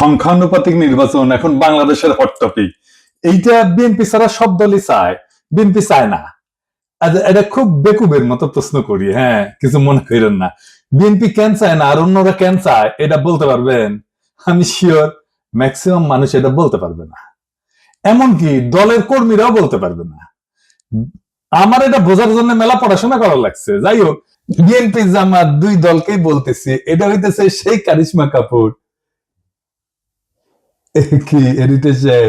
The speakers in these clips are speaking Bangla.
সংখ্যানুপাতিক নির্বাচন এখন বাংলাদেশের হট টপিক। এইটা বিএনপি ছাড়া সব দলই চায়, বিএনপি চায় না। এটা খুব বেকুবের মতো প্রশ্ন করি, হ্যাঁ, কিছু মনে করেন না। বিএনপি কেন চায় না আর অন্যরা কেন চায় এটা বলতে পারবেন? আমি শিওর ম্যাক্সিমাম মানুষ এটা বলতে পারবে না, এমনকি দলের কর্মীরাও বলতে পারবে না। আমার এটা বোঝার জন্য মেলা পড়াশোনা করা লাগছে। যাই হোক, বিএনপি জামাত দুই দলকেই বলতেছি, এটা হইতেছে সেই কারিশমা কাপুর কি হেরিটেজের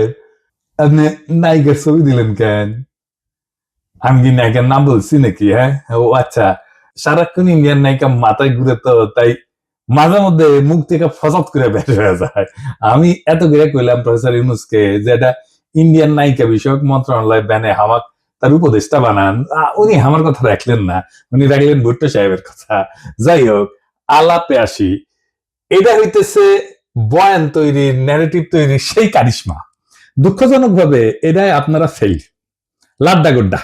আপনি নায়িকার ছবি দিলেন কেন? আমি কি নায়িকার নাম বলছি নাকি? হ্যাঁ, ও আচ্ছা, সারাক্ষণ ইন্ডিয়ান নায়িকা মাথায় ঘুরে তো তাই মাঝে মধ্যে মুখ থেকে ফসাদ করে বের হয়ে যায়। আমি এত করে কইলাম প্রফেসর ইউনূসকে যে এটা ইন্ডিয়ান নায়িকা বিষয়ক মন্ত্রণালয় ব্যানে হামাক তার উপদেষ্টা বানান, উনি আমার কথা রাখলেন না, উনি রাখলেন ভুট্টো সাহেবের কথা। যাই হোক, আলাপে আসি। এটা হইতেছে বয়ান তৈরির, ন্যারেটিভ তৈরির সেই কারিশমা। দুঃখজনক ভাবে এটাই আপনারা ফেল, লাড্ডা গোড্ডা।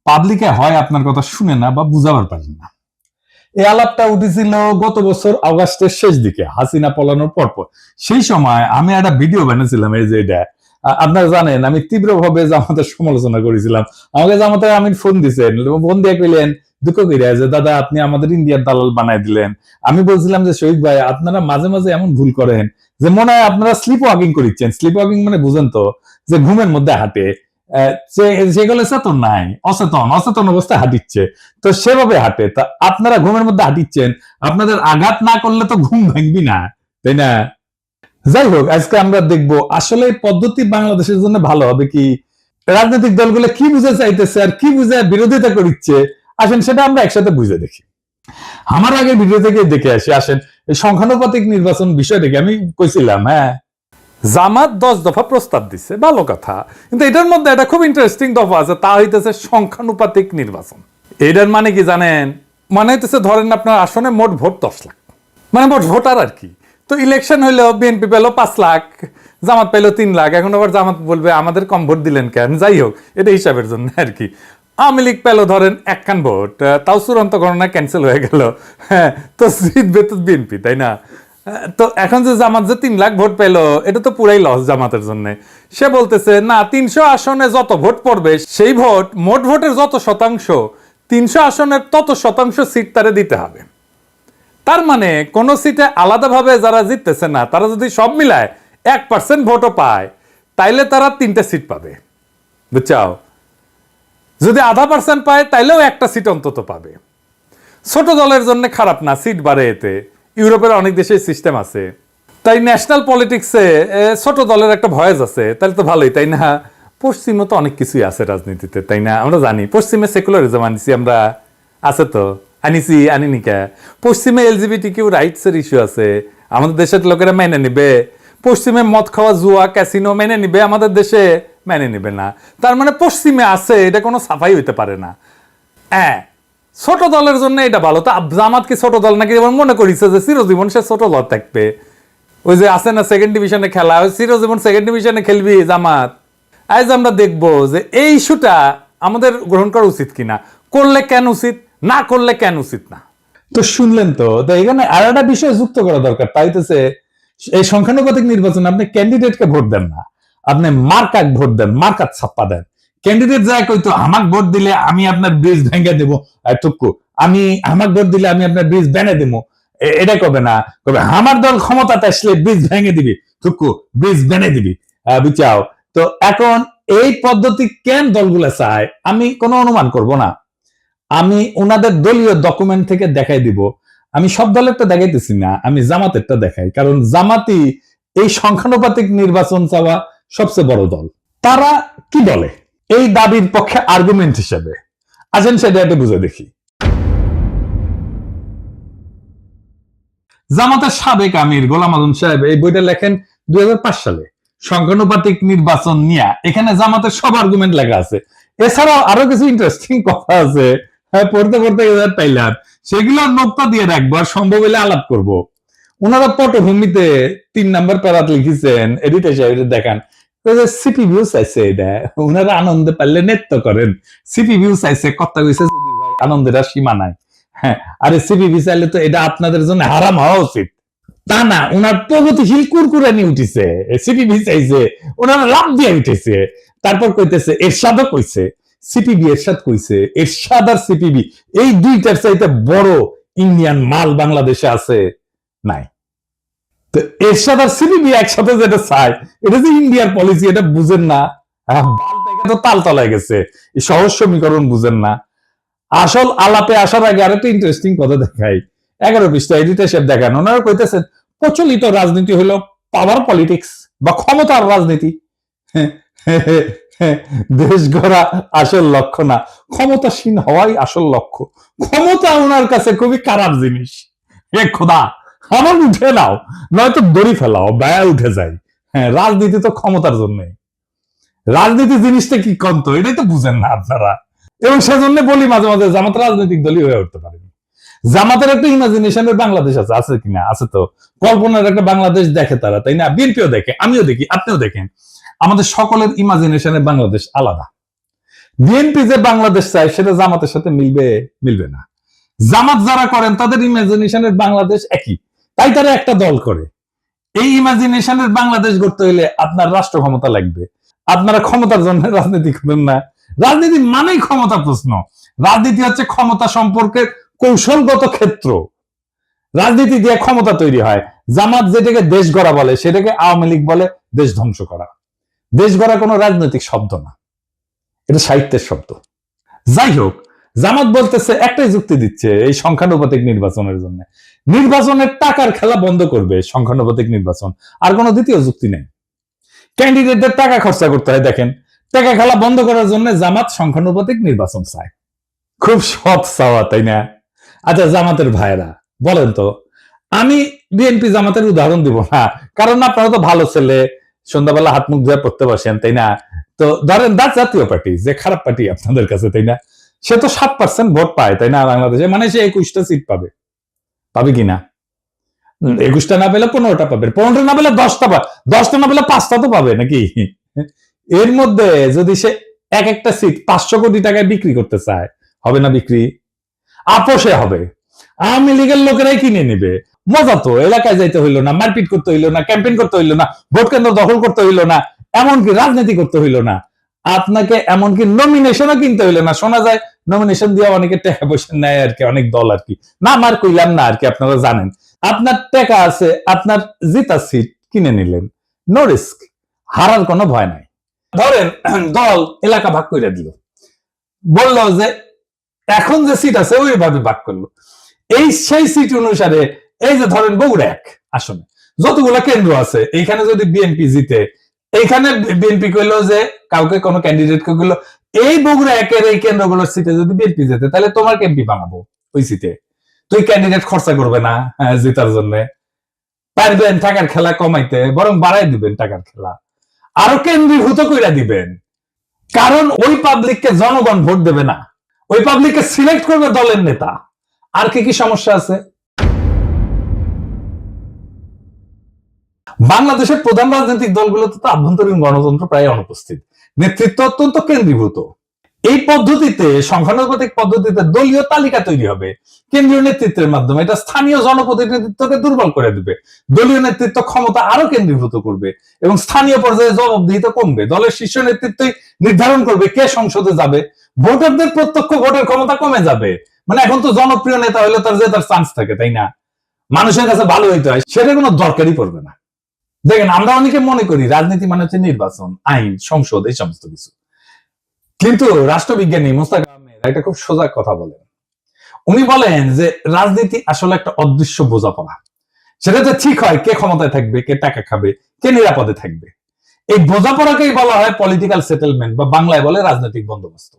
পাবলিকে হয় আপনার কথা শুনে না বা বুঝাবার পারেন না। এই আলাপটা উঠেছিল গত বছর অগাস্টের শেষ দিকে, হাসিনা পলানোর পরপর। সেই সময় আমি একটা ভিডিও বানিয়েছিলাম, এই যে এটা আপনারা জানেন, আমি তীব্রভাবে জামাতের সমালোচনা করেছিলাম। আমাকে জামাতের আমিন ফোন দিচ্ছেন, ফোন দিয়ে কইলেন দুঃখ করিয়া যে দাদা আপনি আমাদের ইন্ডিয়ার দালাল বানাই দিলেন। আমি বলছিলাম যে শহীদ ভাই, আপনারা মাঝে মাঝে এমন ভুল করেন যে মনে হয় আপনারা স্লিপ ওয়াকিং করিচ্ছেন। স্লিপ ওয়াকিং মানে বুঝেন তো, যে ঘুমের মধ্যে হাঁটে, সেগুলো চেতন নাই, অচেতন অবস্থায় হাঁটিচ্ছে, তো সেভাবে হাঁটে। তা আপনারা ঘুমের মধ্যে হাঁটিচ্ছেন, আপনাদের আঘাত না করলে তো ঘুম ভাঙবি না, তাই না? যাই হোক, আজকে আমরা দেখব আসলে এই পদ্ধতি বাংলাদেশের জন্য ভালো হবে কি, রাজনৈতিক দলগুলো কি বুঝে চাইতেছে আর কি বুঝে বিরোধিতা করছে। আসেন সেটা আমরা একসাথে বুঝে দেখি। আমার আগে ভিডিও থেকে দেখে আসি। আসেন, এই সংখ্যানুপাতিক নির্বাচন বিষয়টাকে আমি কইছিলাম, হ্যাঁ, জামাত 10 দফা প্রস্তাব দিচ্ছে, ভালো কথা, কিন্তু এটার মধ্যে একটা খুব ইন্টারেস্টিং দফা আছে, তা হইতেছে সংখ্যানুপাতিক নির্বাচন। এটার মানে কি জানেন? মানে হইতেছে ধরেন আপনার আসনে মোট ভোট 10 লাখ, মানে মোট ভোটার আর কি। তো ইলেকশন হইলো বিএনপি পেলো 5 লাখ, জামাত পেলো 3 লাখ। এখন আবার জামাত বলবে আমাদের কম ভোট দিলেন কেন? যাই হোক, এটা হিসাবের জন্য আর কি। আওয়ামী লীগ পেলো ধরেন 1 খান ভোট, তাও চূড়ান্ত গণনা ক্যান্সেল হয়ে গেল, হ্যাঁ, তো জিতবে তো বিএনপি, তাই না? তো এখন যে জামাত যে 3 লাখ ভোট পেলো, এটা তো পুরাই লস জামাতের জন্য। সে বলতেছে না, 300 আসনে যত ভোট পড়বে সেই ভোট, মোট ভোটের যত শতাংশ, 300 আসনের তত শতাংশ সিট তারে দিতে হবে। তার মানে কোন সিটে আলাদাভাবে যারা জিততেছে না, তারা যদি সব মিলায় 1% ভোটও পায়, তাইলে তারা 3টে সিট পাবে, বুঝছাও? যদি 0.5% পায়, তাইলেও একটা সিট অন্তত পাবে। ছোট দলের জন্য খারাপ না, সিট বাড়ে এতে। ইউরোপের অনেক দেশে সিস্টেম আছে। তাই ন্যাশনাল পলিটিক্সে ছোট দলের একটা ভয়েস আছে, তাহলে তো ভালোই, তাই না? পশ্চিমে তো অনেক কিছুই আছে রাজনীতিতে, তাই না? আমরা জানি পশ্চিমে সেকুলারিজম আনিছি আমরা, আছে তো, আনিনিকা। পশ্চিমে এলজিবিটি কিউ রাইটস এর ইস্যু আছে, আমাদের দেশের লোকেরা মেনে নিবে। পশ্চিমে মদ খাওয়া, জুয়া, ক্যাসিনো মেনে নিবে, আমাদের দেশে মেনে নিবে না। তার মানে পশ্চিমে আছে, এটা কোনো সাফাই হইতে পারে না। হ্যাঁ, ছোট দলের জন্য এটা ভালো। তা জামাত কি ছোট দল নাকি? মনে করিছে যে চিরজীবন সে ছোট দল থাকবে। ওই যে আছে না সেকেন্ড ডিভিশনে খেলা, ওই চিরজীবন সেকেন্ড ডিভিশনে খেলবি জামাত। আজ আমরা দেখবো যে এই ইস্যুটা আমাদের গ্রহণ করা উচিত কিনা, করলে কেন উচিত, না করলে কেন উচিত না। তো শুনলেন তো, এখানে আর একটা বিষয় যুক্ত করা দরকার, তাইতেছে এই সংখ্যানুপাতিক নির্বাচন আপনি ক্যান্ডিডেটকে ভোট দেন না, আপনি মার্কাক ভোট দেন, মার্কাত ছাপ্পা দেন। ক্যান্ডিডেট যায় কইতো আমাক ভোট দিলে আমি আপনার ব্রিজ ভেঙে দেবো, আমি আমাক ভোট দিলে আমি আপনার ব্রিজ বেনে দেবো, এটা কবে না, কবে আমার দল ক্ষমতাতে আসলে ব্রিজ ভেঙে দিবি, থুকু ব্রিজ বেনে দিবি, বুঝাও। তো এখন এই পদ্ধতি কেন দলগুলা চায় আমি কোনো অনুমান করব না, আমি ওনাদের দলীয় ডকুমেন্ট থেকে দেখাই দিব। আমি সব দলেরটা দেখাইতেছি না, আমি জামাতেরটা দেখাই, কারণ জামাতি এই সংখ্যানুপাতিক নির্বাচন চাওয়া সবচেয়ে বড় দল। তারা কি বলে এই দাবির পক্ষে আর্গুমেন্ট হিসেবে? আসেন সেটা একটু বুঝে দেখি। জামাতের সাবেক আমির গোলাম আজম সাহেব এই বইটা লেখেন 2005 সালে, সংখ্যানুপাতিক নির্বাচন নিয়ে। এখানে জামাতের সব আর্গুমেন্ট লেখা আছে। এছাড়াও আরো কিছু ইন্টারেস্টিং কথা আছে, পড়তে পড়তে পাইলাম, সেগুলো নোক্তা দিয়ে রাখবো, আর সম্ভব হলে আলাপ করব। ওনারা পটভূমিতে 3 নম্বর প্যারাত লিখেছেন, এডিটর সাহেব দেখান, সিপি ভিউ চাইছে, এটা ওনারা আনন্দে পারলে নৃত্য করেন। সিপি ভিউ চাইছে, কথা কইছে আনন্দের আর সীমা নাই। হ্যাঁ, আরে সিপি ভিউ চাইলে তো এটা আপনাদের জন্য হারাম হওয়া উচিত। তা না, ওনার প্রগতিশীল কুরকুরানি উঠেছে, সিপিবি চাইছে, ওনারা লাভ দিয়ে উঠেছে। তারপর কইতেছে এরশাদও কইছে, সিপিবি এরশাদ কইছে, এরশাদ আর সিপিবি এই দুইটার চাইতে বড় ইন্ডিয়ান মাল বাংলাদেশে আছে নাই। তো এরশাদ আর সিপিবি একসাথে যেটা চায়, এটা যে ইন্ডিয়ার পলিসি, এটা বুঝেন না। তো তাল তলায় গেছে, এই সহজ সমীকরণ বুঝেন না। আসল আলাপে আসার আগে আরেকটা ইন্টারেস্টিং কথা দেখাই। 11 পৃষ্ঠা এডিটর সাহেব দেখান, ওনারা কইতেছেন প্রচলিত রাজনীতি হলো পাওয়ার পলিটিক্স বা ক্ষমতার রাজনীতি। দেশ গড়া আসল লক্ষ্য না, ক্ষমতাসীন হওয়াই আসল লক্ষ্য। ক্ষমতা ওনার কাছে খুবই খারাপ জিনিস। হে খোদা, আমার উঠে নাও, নয়তো দড়ি ফেলাও, ব্যয় উঠে যায়। হ্যাঁ, রাজনীতি তো ক্ষমতার জন্য। রাজনীতি জিনিসটা কি কন্ত, এটাই তো বুঝেন না আপনারা। এবং সেজন্য বলি মাঝে মাঝে জামাত রাজনৈতিক দলই হয়ে উঠতে পারেনি। জামাতের একটা ইমাজিনেশনের বাংলাদেশ আছে, আছে কিনা? আছে তো। কল্পনার একটা বাংলাদেশ দেখে তারা, তাই না? বিএনপিও দেখে, আমিও দেখি, আপনিও দেখেন। আমাদের সকলের ইমাজিনেশনের বাংলাদেশ আলাদা। বিএনপি যে বাংলাদেশ চায় সেটা জামাতের সাথে মিলবে? মিলবে না। জামাত যারা করেন তাদের ইমাজিনেশনের বাংলাদেশ একই, তাই তারা একটা দল করে। এই ইমাজিনেশনের বাংলাদেশ গড়তে হলে আপনার রাষ্ট্র ক্ষমতা লাগবে। আপনারা ক্ষমতার জন্য রাজনীতি করেন না। রাজনীতি মানেই ক্ষমতা প্রশ্ন। রাজনীতি হচ্ছে ক্ষমতা সম্পর্কের কৌশলগত ক্ষেত্র। রাজনীতি দিয়ে ক্ষমতা তৈরি হয়। জামাত যেটাকে দেশ গড়া বলে সেটাকে আওয়ামী লীগ বলে দেশ ধ্বংস করা। দেশ গড়া কোনো রাজনৈতিক শব্দ না, এটা সাহিত্যের শব্দ। যাই হোক, জামাত বলতেছে, একটাই যুক্তি দিচ্ছে এই সংখ্যানুপাতিক নির্বাচনের জন্য, নির্বাচনের টাকার খেলা বন্ধ করবে সংখ্যানুপাতিক নির্বাচন। আর কোনো দ্বিতীয় যুক্তি নেই। ক্যান্ডিডেটদের টাকা খরচা করতে হয়। দেখেন, টাকা খেলা বন্ধ করার জন্য জামাত সংখ্যানুপাতিক নির্বাচন চায়। খুব সৎ চাওয়া, তাই না? আচ্ছা, জামাতের ভাইরা বলেন তো, আমি বিএনপি জামাতের উদাহরণ দিব না, কারণ আপনারা তো ভালো ছেলে, সন্ধ্যাবেলা হাত মুখ ধুয়ে পড়তে বসেন, তাই না? তো ধরেন জাতীয় পার্টি, যে খারাপ পার্টি আপনাদের কাছে, তাই না? সে তো 7% ভোট পায়, তাই না? বাংলাদেশে মানে সে 21টা সিট পাবে, পাবে কিনা? 21টা না পেলে 15টা পাবে, 15টা না পেলে 10টা পাবে, 10টা না পেলে 5টা তো পাবে নাকি? এর মধ্যে যদি সে এক একটা সিট 500 কোটি টাকায় বিক্রি করতে চায়, হবে না বিক্রি? আপোষে হবে। আওয়ামী লীগের লোকেরাই কিনে নেবে। মজা তো, এলাকায় যাইতে হইলো না, মারপিট করতে হইলো না, ক্যাম্পেইন করতে হইলো না, ভোট কেন্দ্র দখল করতে হইলো না, এমনকি রাজনীতি করতে হইলো না, আপনাকে এমনকি নমিনেশনও কিনতে হইলো না। শোনা যায় নমিনেশন দিয়ে অনেকে টাকা পয়সা নেয় আর কি, অনেক দল আর কি। না, আমার কইলাম না আর কি, আপনারা জানেন। আপনার টাকা আছে, আপনার জিতা সিট কিনে নিলেন, নো রিস্ক, হারার কোনো ভয় নাই। ধরেন দল এলাকা ভাগ করে দিল, বললো যে এখন যে সিট আছে ওইভাবে ভাগ করলো। এই সেই সিট অনুসারে, এই যে ধরেন বগুড়া 1 আসনে যতগুলো কেন্দ্র আছে, এইখানে যদি বিএনপি জিতে, এইখানে বিএনপি কইলো যে কাউকে কোনো ক্যান্ডিডেট কে কইলো, এই বগুড়া 1-এর এই কেন্দ্রগুলোর সিটে যদি বিএনপি জিতে, তাহলে তোমার এমপি বানাবো ওই সিটে। তুই ক্যান্ডিডেট খরচা করবে না জেতার জন্য, পারবেন টাকার খেলা কমাইতে, বরং বাড়াই দিবেন টাকার খেলা, আরো কেন্দ্রীভূত কইরা দিবেন। কারণ ওই পাবলিককে জনগণ ভোট দেবে না, ওই পাবলিককে সিলেক্ট করবে দলের নেতা। আর কি কি সমস্যা আছে? বাংলাদেশের প্রধান রাজনৈতিক দলগুলোতে তো আভ্যন্তরীণ গণতন্ত্র প্রায় অনুপস্থিত, নেতৃত্ব অত্যন্ত কেন্দ্রীভূত। এই পদ্ধতিতে, সংখ্যানুপাতিক পদ্ধতিতে দলীয় তালিকা তৈরি হবে কেন্দ্রীয় নেতৃত্বের মাধ্যমে। এটা স্থানীয় জনপ্রতিনিধিত্বকে দুর্বল করে দিবে। দলীয় নেতৃত্ব ক্ষমতা আরো কেন্দ্রীভূত করবে এবং স্থানীয় পর্যায়ে জবাবদিহিতা কমবে। দলের শীর্ষ নেতৃত্বই নির্ধারণ করবে কে সংসদে যাবে। ভোটারদের প্রত্যক্ষ ভোটের ক্ষমতা কমে যাবে। মানে এখন তো জনপ্রিয় নেতা হলে তার জেতার চান্স থাকে, তাই না? মানুষের কাছে ভালো হইতে হয়, সেটা কোনো দরকারই পড়বে না। দেখেন, আমরা অনেকে মনে করি রাজনীতি মানে হচ্ছে নির্বাচন, আইন, সংসদ, এই সমস্ত কিছু। কিন্তু রাষ্ট্রবিজ্ঞানী মোস্তাক আহমেদ একটা খুব সোজা কথা বলেন। উনি বলেন যে রাজনীতি আসলে একটা অদৃশ্য বোঝাপড়া। সেটাতে ঠিক হয় কে ক্ষমতায় থাকবে, কে টাকা খাবে, কে নিরাপদে থাকবে। এই বোঝাপড়াকেই বলা হয় পলিটিক্যাল সেটেলমেন্ট, বা বাংলায় বলে রাজনৈতিক বন্দোবস্ত।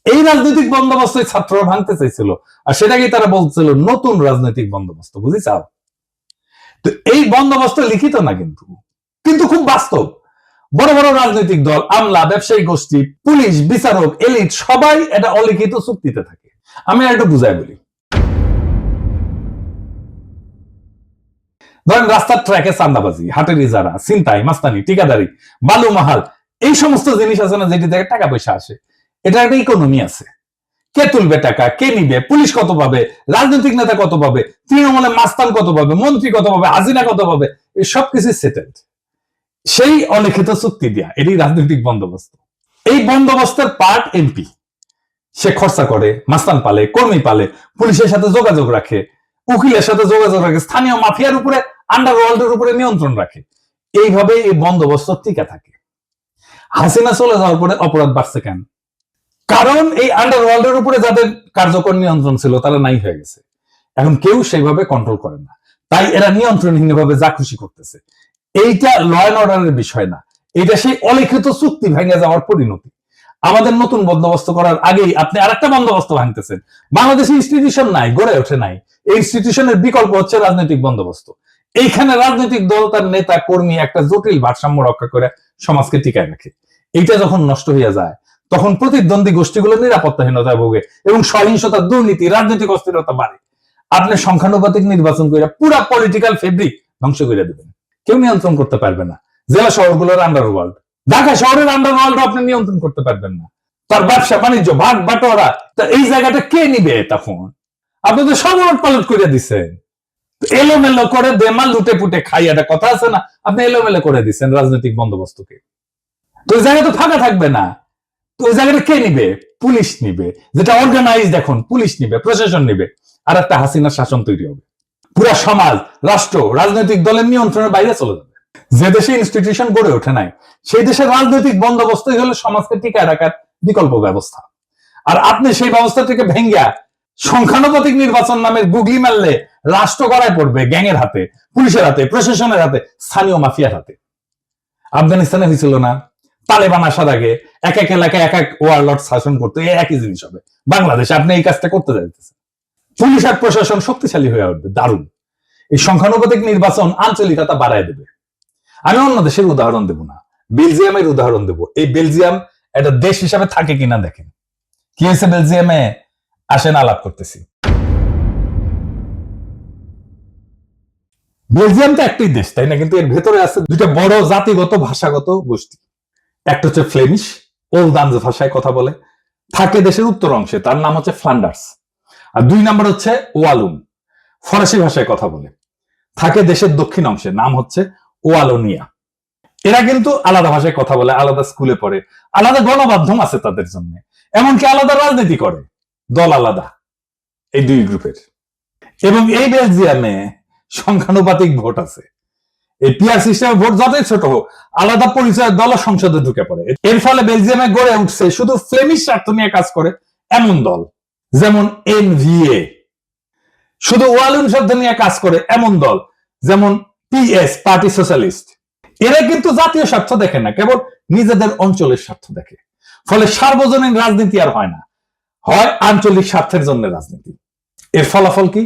এই রাজনৈতিক বন্দোবস্তই ছাত্ররা ভাঙতে চাইছিল, আর সেটাকেই তারা বলছিল নতুন রাজনৈতিক বন্দোবস্ত। বুঝিছাও? তো এই বন্দোবস্ত লিখিত না, কিন্তু কিন্তু খুব বাস্তব। বড় বড় রাজনৈতিক দল, আমলা, ব্যবসায়ী গোষ্ঠী, পুলিশ, বিচারক, এলিট সবাই এটা অলিখিত চুক্তিতে থাকে। আমি আর একটু বুঝাই বলি। ধরেন রাস্তার ট্র্যাকে চান্দাবাজি, হাটের ইজারা, ছিনতাই, মাস্তানি, ঠিকাদারি, বালু মাহাল, এই সমস্ত জিনিস আছে না, যেটি থেকে টাকা পয়সা আসে, এটা একটা ইকোনমি আছে। কে তুলবে টাকা, কে নিবে, পুলিশ কত পাবে, রাজনৈতিক নেতা কত পাবে, তৃণমূলের মাস্তান কত পাবে, মন্ত্রী কত পাবে, হাসিনা কত পাবে, এই সবকিছু সেটেলড সেই অলিখিত চুক্তি দিয়া। এটি রাজনৈতিক বন্দোবস্ত। এই বন্দোবস্তের পার্ট এমপি। সে খরচা করে, মাস্তান পালে, কর্মী পালে, পুলিশের সাথে যোগাযোগ রাখে, উকিলের সাথে যোগাযোগ রাখে, স্থানীয় মাফিয়ার উপরে, আন্ডারওয়ার্ল্ডের উপরে নিয়ন্ত্রণ রাখে। এইভাবে এই বন্দোবস্ত টিকে থাকে। হাসিনা চলে যাওয়ার পরে অপরাধ বাড়ছে কেন? কারণ এই আন্ডারওয়ার্ল্ডের উপরে যাদের কার্যকর নিয়ন্ত্রণ ছিল তারা নাই হয়ে গেছে। এখন কেউ সেইভাবে কন্ট্রোল করে না, তাই এরা নিয়ন্ত্রণহীনভাবে যা খুশি করতেছে। এইটা ল অ্যান্ড অর্ডারের বিষয় না, এটা সেই অলিখিত চুক্তি ভেঙে যাওয়ার পরিণতি। আমাদের নতুন বন্দোবস্ত করার আগেই আপনি আরেকটা বন্দোবস্ত ভাঙতেছেন। বাংলাদেশে ইনস্টিটিউশন নাই, গড়ে ওঠে নাই। এই ইনস্টিটিউশনের বিকল্প হচ্ছে রাজনৈতিক বন্দোবস্ত। এইখানে রাজনৈতিক দল, তার নেতা কর্মী একটা জটিল ভারসাম্য রক্ষা করে সমাজকে টিকায় রাখে। এইটা যখন নষ্ট হয়ে যায় তখন প্রতিদ্বন্দ্বী গোষ্ঠীগুলো নিরাপত্তাহীনতায় ভোগে এবং সহিংসতা, দুর্নীতি, রাজনৈতিক অস্থিরতা বাড়ে। আপনি সংখ্যানুপাতিক নির্বাচন করে পুরা পলিটিক্যাল ফেব্রিক ধ্বংস করে দেবেন। কেউ নিয়ন্ত্রণ করতে পারবে না। জেলা শহরগুলোর আন্ডারওয়ার্ল্ড, ঢাকা শহরের আন্ডারওয়ার্ল্ড আপনি নিয়ন্ত্রণ করতে পারবেন না। তার ব্যবসা বাণিজ্য, ভাগ বাটোয়ারা, এই জায়গাটা কে নিবে? তখন আপনি তো সব উলট পালট করে দিচ্ছেন। এলোমেলো করে বেমাল লুটে পুটে খাই, একটা কথা আছে না, আপনি এলোমেলো করে দিচ্ছেন রাজনৈতিক বন্দোবস্তকে। তো ওই জায়গা তো ফাঁকা থাকবে না। তো ওই জায়গাটা কে নিবে? পুলিশ নিবে, যেটা অর্গানাইজড। এখন পুলিশ নিবে, প্রশাসন নিবে, আর একটা হাসিনার শাসন তৈরি হবে। পুরা সমাজ, রাষ্ট্র রাজনৈতিক দলের নিয়ন্ত্রণের বাইরে চলে যাবে। যে দেশে ইনস্টিটিউশন গড়ে ওঠে নাই সেই দেশের রাজনৈতিক বন্দোবস্তই হলো সমাজকে টিকায় রাখার বিকল্প ব্যবস্থা। আর আপনি সেই ব্যবস্থাটিকে ভেঙ্গা সংখ্যানুপাতিক নির্বাচন নামের গুগলি মারলে রাষ্ট্র গড়ায় পড়বে গ্যাংয়ের হাতে, পুলিশের হাতে, প্রশাসনের হাতে, স্থানীয় মাফিয়ার হাতে। আফগানিস্তানে হয়েছিল না? তালেবান আসার আগে এক এক এলাকায় এক এক ওয়ারলর্ড শাসন করতো, এই একই জিনিস হবে বাংলাদেশে। আপনি এই কাজটা করতে যাইতেছেন। পুলিশ আর প্রশাসন শক্তিশালী হয়ে উঠবে, দারুণ। এই সংখ্যানুপাতিক নির্বাচন আঞ্চলিকতা বাড়ায় দেবে। আমি অন্য দেশের উদাহরণ দেব না, বেলজিয়ামের উদাহরণ দেব। এই বেলজিয়াম একটা দেশ হিসাবে থাকে কিনা দেখেন। কি হয়েছে বেলজিয়ামে? আসেন আলাপ করতেছি। বেলজিয়াম তো একটাই দেশ, তাই না? কিন্তু এর ভেতরে আছে দুইটা বড় জাতিগত ভাষাগত গোষ্ঠী। একটা হচ্ছে ফ্লেমিশ, ওলদান্স ভাষায় কথা বলে, থাকে দেশের উত্তর অংশে, তার নাম হচ্ছে ফ্লান্ডার্স। আর দুই নম্বর হচ্ছে ওয়ালুন, ফরাসি ভাষায় কথা বলে, থাকে দেশের দক্ষিণ অংশে, নাম হচ্ছে ওয়ালোনিয়া। এরা কিন্তু আলাদা ভাষায় কথা বলে, আলাদা স্কুলে পড়ে, আলাদা গণমাধ্যম আছে তাদের জন্য, এমনকি আলাদা রাজনীতি করে, দল আলাদা এই দুই গ্রুপের। এবং এই বেলজিয়ামে সংখ্যানুপাতিক ভোট আছে। এই পিআর সিস্টেমে ভোট যতই ছোট হোক, আলাদা পরিচয়ের দল সংসদে ঢুকে পড়ে। এর ফলে বেলজিয়ামে গড়ে উঠছে শুধু ফ্লেমিশ স্বার্থ নিয়ে কাজ করে এমন দল, যেমন এনভিএ। শুধু ওয়ালুন শব্দ নিয়ে কাজ করে এমন দল, যেমন পিএস, পার্টি সোশ্যালিস্ট। এরা কিন্তু জাতীয় স্বার্থ দেখে না, কেবল নিজেদের অঞ্চলের স্বার্থ দেখে। ফলে সার্বজনীন রাজনীতি আর হয় না, হয় আঞ্চলিক স্বার্থের জন্য রাজনীতি। এর ফলাফল কি?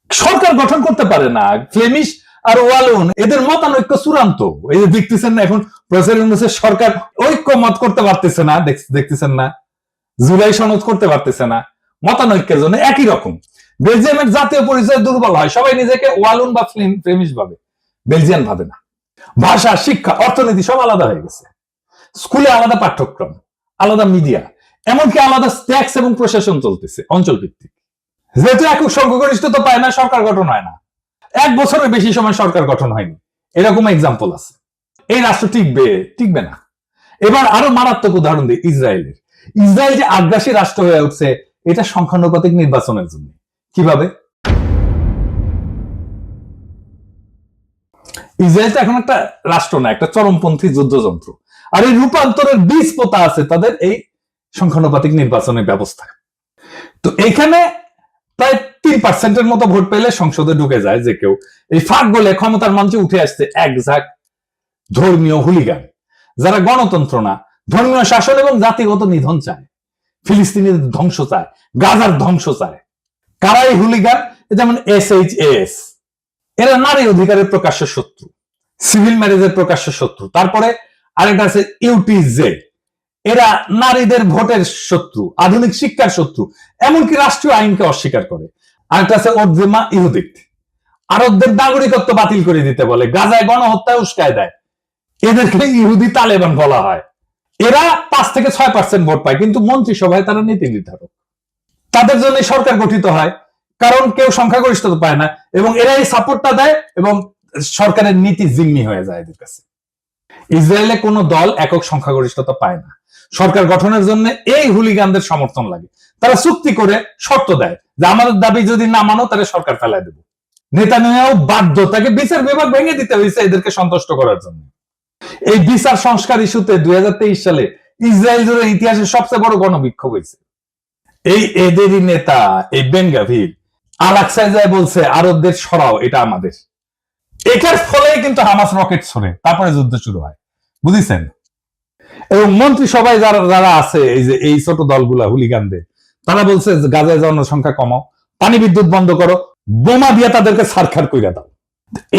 সরকার গঠন করতে পারে না। ফ্লেমিশ আর ওয়ালুন এদের মতানৈক্য চূড়ান্ত। এই যে দেখতেছেন না, এখন প্রফেসর ইউনূসের সরকার ঐক্যমত করতে পারতেছে না, দেখতেছেন না, জুলাই সনদ করতে পারতেছে না, মতানৈক্যের জন্য। একই রকম বেলজিয়ামের জাতীয় পরিচয় দুর্বল হয়, সবাই নিজেকে ওয়ালুন বা ফ্লেমিশ ভাবে, বেলজিয়ান ভাবে না। ভাষা, শিক্ষা, অর্থনীতি সব আলাদা হয়ে গেছে। স্কুলে আলাদা পাঠ্যক্রম, আলাদা মিডিয়া, এমনকি আলাদা ট্যাক্স এবং প্রশাসন চলতেছে অঞ্চল ভিত্তিক। যেহেতু একক সংখ্যাগরিষ্ঠতা পায় না, সরকার গঠন হয় না। 1 বছরের বেশি সময় সরকার গঠন হয়নি, এরকম এক্সাম্পল আছে। এই রাষ্ট্র টিকবে না। এবার আরো মারাত্মক উদাহরণ দিই ইসরায়েলের। ইসরায়েল যে আগ্রাসী রাষ্ট্র হয়ে উঠছে, এটা সংখ্যানুপাতিক নির্বাচনের জন্য। কিভাবে? ইসরায়েল তো এখন একটা রাষ্ট্র না, একটা চরমপন্থী যুদ্ধযন্ত্র। আর এই রূপান্তরের বীজ পোতা আছে তাদের এই সংখ্যানুপাতিক নির্বাচনের ব্যবস্থায়। তো এইখানে প্রায় 3% মতো ভোট পেলে সংসদে ঢুকে যায় যে কেউ। এই ফাঁক গলে ক্ষমতার মঞ্চে উঠে আসছে এক ঝাঁক ধর্মীয় হুলিগান, যারা গণতন্ত্র না, ধর্মীয় শাসন এবং জাতিগত নিধন চায়, ফিলিস্তিনের ধ্বংস চায়, গাজার ধ্বংস চায়। কারা এই হুলিগান? যেমন SHAS, এরা নারী অধিকারের প্রকাশ্য শত্রু, সিভিল ম্যারেজের প্রকাশ্য শত্রু। তারপরে আরেকটা আছে UTZ, এরা নারীদের ভোটের শত্রু, আধুনিক শিক্ষার শত্রু, এমনকি রাষ্ট্রীয় আইনকে অস্বীকার করে। আরেকটা আছে ওরজেমা ইহুদিক, আরবদের নাগরিকত্ব বাতিল করে দিতে বলে, গাজায় গণহত্যায় উস্কায় দেয়। এদেরকে ইহুদি তালেবান বলা হয়। এরা 5 থেকে 6% ভোট পায়, কিন্তু মন্ত্রিসভায় তারা নীতি নির্ধারক। তাদের জন্য সরকার গঠিত হয়, কারণ কেউ সংখ্যাগরিষ্ঠতা পায় না এবং এরা এই সাপোর্টটা দেয় এবং সরকারের নীতি জিম্মি হয়ে যায় এদের কাছে। ইসরায়েলে কোনো দল একক সংখ্যাগরিষ্ঠতা পায় না। সরকার গঠনের জন্য এই হুলিগানদের সমর্থন লাগে। তারা চুক্তি করে শর্ত দেয় যে আমাদের দাবি যদি না মানো তাহলে সরকার ফেলায় দেব। নেতানিয়াহু বাধ্য, তাকে বিচার বিভাগ ভেঙে দিতে হয়েছে এদেরকে সন্তুষ্ট করার জন্য। এই বিচার সংস্কার ইস্যুতে 2023 সালে ইসরায়েল জুড়ে ইতিহাসের সবচেয়ে বড় গণবিক্ষোভ হয়েছে। এই এদেরই নেতা এই বেন গাভির আল-আকসায় যায় বলছে আরবদের সরাও, এটা আমাদের। এটার ফলেই কিন্তু হামাস রকেট ছড়ে, তারপরে যুদ্ধ শুরু হয়, বুঝেছেন? এবং মন্ত্রিসভায় যারা যারা আছে এই যে এই ছোট দলগুলা হুলিগানদের, তারা বলছে গাজায় জনসংখ্যা কমাও, পানি বিদ্যুৎ বন্ধ করো, বোমা দিয়ে তাদেরকে ছারখার কইরা দাও।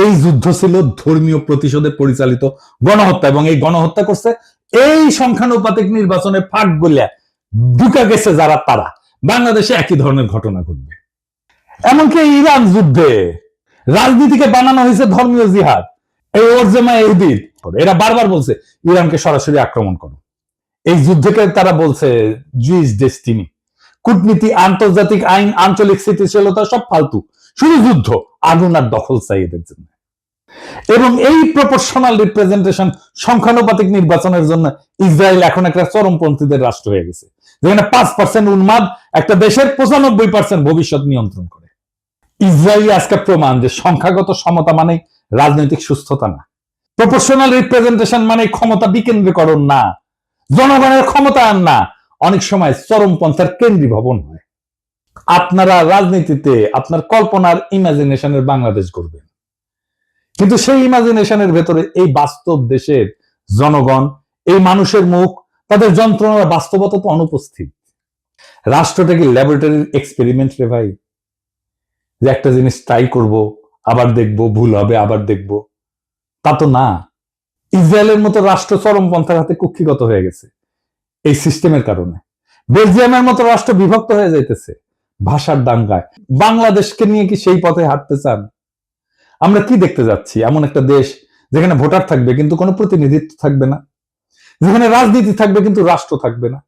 এই যুদ্ধ ছিল ধর্মীয় প্রতিশোধে পরিচালিত গণহত্যা এবং এই গণহত্যা করছে এই সংখ্যানুপাতিক নির্বাচনে ফাঁক গলিয়া ঢুকা গেছে যারা, তারা বাংলাদেশে একই ধরনের ঘটনা ঘটবে। এমনকি ইরান যুদ্ধে রাজনীতিকে বানানো হয়েছে ধর্মীয় জিহাদ। এই ওরজেমা ইহুদির এরা বারবার বলছে ইরানকে সরাসরি আক্রমণ করো। এই যুদ্ধকে তারা বলছে জুইস ডেস্টিনি। কূটনীতি, আন্তর্জাতিক আইন, আঞ্চলিক স্থিতিশীলতা সব ফালতু, শুধু যুদ্ধ, আগুন আর দখল চাই এদের জন্য। এবং এই প্রপোর্শনাল রিপ্রেজেন্টেশন সংখ্যানুপাতিক নির্বাচনের জন্য ইসরায়েল এখন একটা চরমপন্থীদের রাষ্ট্র হয়ে গেছে, যেখানে 5% উন্মাদ একটা দেশের 95% ভবিষ্যৎ নিয়ন্ত্রণ করে। ইসরায়েল আজকে প্রমাণ যে সংখ্যাগত সমতা মানে রাজনৈতিক সুস্থতা না, প্রপোর্শনাল রিপ্রেজেন্টেশন মানে ক্ষমতা বিকেন্দ্রীকরণ না, জনগণের ক্ষমতায়ন না, অনেক সময় চরমপন্থার কেন্দ্রীভবন হয়। আপনারা রাজনীতিতে আপনার কল্পনার ইমাজিনেশনের বাংলাদেশ করবেন, কিন্তু সেই ইমাজিনেশনের ভেতরে এই বাস্তব দেশের জনগণ, এই মানুষের মুখ, তাদের যন্ত্রণার বাস্তবতা তো অনুপস্থিত। রাষ্ট্রটা কি ল্যাবরেটরির এক্সপেরিমেন্ট রে ভাই, যে একটা জিনিস ট্রাই করব, আবার দেখব, ভুল হবে, আবার দেখব? তা তো না। ইসরায়েলের মতো রাষ্ট্র চরমপন্থার হাতে কুক্ষিগত হয়ে গেছে এই সিস্টেমের কারণে। বেলজিয়ামের মতো রাষ্ট্র বিভক্ত হয়ে যাইতেছে ভাষার দাঙ্গায়। বাংলাদেশকে নিয়ে কি সেই পথে হাঁটতে চান? আমরা কি দেখতে যাচ্ছি? এমন একটা দেশ যেখানে ভোটার থাকবে কিন্তু কোনো প্রতিনিধিত্ব থাকবে না, যেখানে রাজনীতি থাকবে কিন্তু রাষ্ট্র থাকবে না,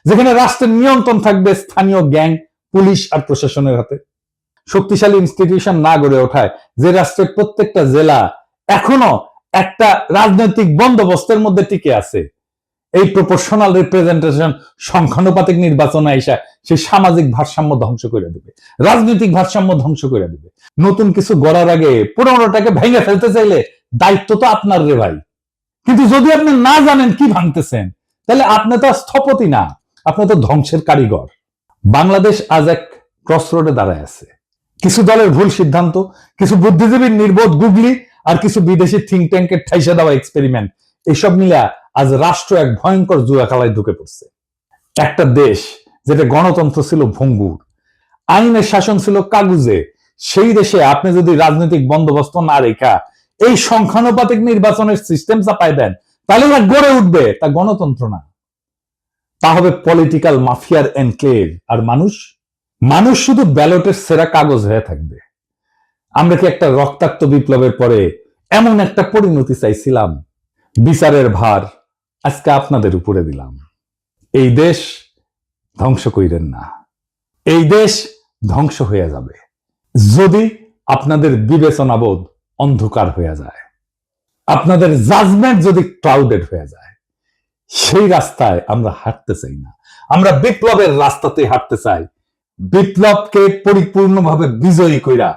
যেখানে রাষ্ট্রের নিয়ন্ত্রণ থাকবে স্থানীয় গ্যাং, পুলিশ আর প্রশাসনের হাতে। শক্তিশালী ইনস্টিটিউশন না গড়ে ওঠায় যে রাষ্ট্রের প্রত্যেকটা জেলা এখনো একটা রাজনৈতিক বন্দোবস্তের মধ্যে টিকে আছে, এই প্রপোর্শনাল রিপ্রেজেন্টেশন সংখ্যানুপাতিক নির্বাচন আইসা সেই সামাজিক ভারসাম্য ধ্বংস করে দেবে, রাজনৈতিক ভারসাম্য ধ্বংস করে দেবে। নতুন কিছু গড়ার আগে পুরনোটাকে ভেঙে ফেলতে চাইলে দায়িত্ব তো আপনার রে ভাই। কিন্তু যদি আপনি না জানেন কি ভাঙতেছেন, তাহলে আপনি তো স্থপতি না, আপনি তো ধ্বংসের কারিগর। বাংলাদেশ আজ এক ক্রসরোডে দাঁড়ায় আছে। কিছু দলের ভুল সিদ্ধান্ত, কিছু বুদ্ধিজীবীর নির্বোধ গুগলি আর কিছু বিদেশি থিঙ্ক ট্যাঙ্কের ঠাইসা দেওয়া এক্সপেরিমেন্ট, এসব মিলা আজ রাষ্ট্র এক ভয়ঙ্কর জুয়া খেলায় ঢুকে পড়ছে। একটা দেশ যেটা গণতন্ত্র ছিল ভঙ্গুর, আইনের শাসন ছিল কাগুজে, সেই দেশে আপনি যদি রাজনৈতিক বন্দোবস্ত না রেখা এই সংখ্যানুপাতিক নির্বাচনের সিস্টেম চাপায় দেন, তাহলে ওরা গড়ে উঠবে তা গণতন্ত্র না, তা হবে পলিটিক্যাল মাফিয়ার এনক্লেভ। আর মানুষ শুধু ব্যালটের সেরা কাগজ হয়ে থাকবে। আমরা কি একটা রক্তাক্ত বিপ্লবের পরে এমন একটা পরিণতি চাইছিলাম? বিচারের ভার আজকে আপনাদের উপরে দিলাম। এই দেশ ধ্বংস কইরেন না, এই দেশ ধ্বংস হয়ে যাবে যদি আপনাদের বিবেচনাবোধ অন্ধকার হয়ে যায়, আপনাদের জাজমেন্ট যদি ক্লাউডেড হয়ে যায়। সেই রাস্তায় আমরা হাঁটতে চাই না, আমরা বিপ্লবের রাস্তাতে হাঁটতে চাই। বিপ্লবকে পরিপূর্ণভাবে বিজয়ী কইরা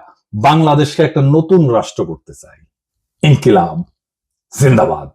বাংলাদেশকে একটা নতুন রাষ্ট্র করতে চাই। ইনকিলাব জিন্দাবাদ।